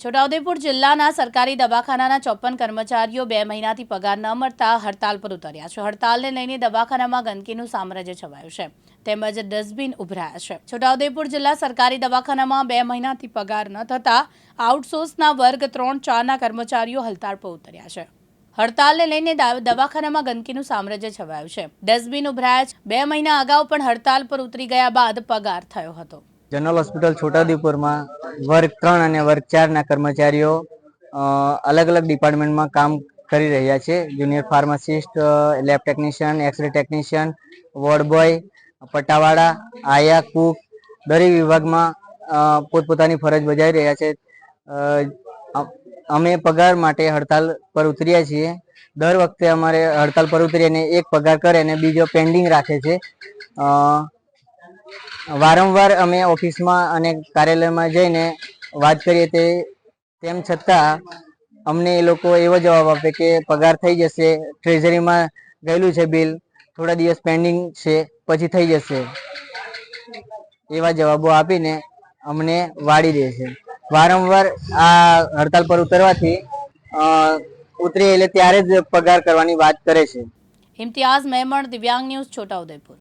છોટાઉદેપુર જિલ્લાના સરકારી દવાખાનાના 54 કર્મચારીઓ 2 મહિનાથી પગાર ન મળતા હડતાલ પર ઉતર્યા છે। હડતાલને લઈને દવાખાનામાં ગંદકીનું સામ્રાજ્ય છવાયું છે તેમજ ડસ્ટબિન ઉભરાયા છે। છોટાઉદેપુર જિલ્લા સરકારી દવાખાનામાં 2 મહિનાથી પગાર ન થતા આઉટસોર્સના વર્ગ 3-4ના કર્મચારીઓ હડતાલ પર ઉતર્યા છે। હડતાલને લઈને દવાખાનામાં ગંદકીનું સામ્રાજ્ય છવાયું છે। ડસ્ટબિન ઉભરાયા છે। 2 મહિના અગાઉ પણ હડતાલ પર ઉતરી ગયા બાદ પગાર થયો હતો। जनरल हॉस्पिटल छोटाउदेपुर में वर्ग 3 અને વર્ગ 4 ના કર્મચારીઓ अलग अलग डिपार्टमेंट में काम કરી રહ્યા છે। Junior pharmacist, lab technician, X-ray technician, ward boy, પટ્ટાવાળા, આયા, કુક દરેક વિભાગમાં પોતપોતાની ફરજ બજાવી રહ્યા છે। અમે પગાર માટે હડતાલ પર ઉતર્યા છીએ। દર વખતે અમારે હડતાલ પર ઉતરીને એક પગાર કરે અને બીજો પેન્ડિંગ રાખે છે। વારંવાર અમે ઓફિસમાં અને કાર્યાલયમાં જઈને વાત કરીએ તેમ છતાં અમને એ લોકો એવો જવાબ આપે કે પગાર થઈ જશે, ટ્રેઝરીમાં ગયેલું છે બિલ, થોડા દિવસ પેન્ડિંગ છે, પછી થઈ જશે, એવા જવાબો આપીને અમને વાળી દે છે। વારંવાર આ હડતાલ પર ઉતરવાથી ઉતરી એટલે ત્યારે જ પગાર કરવાની વાત કરે છે। ઇમ્તિયાઝ મેમણ, દિવ્યાંગ ન્યૂઝ, છોટાઉદેપુર।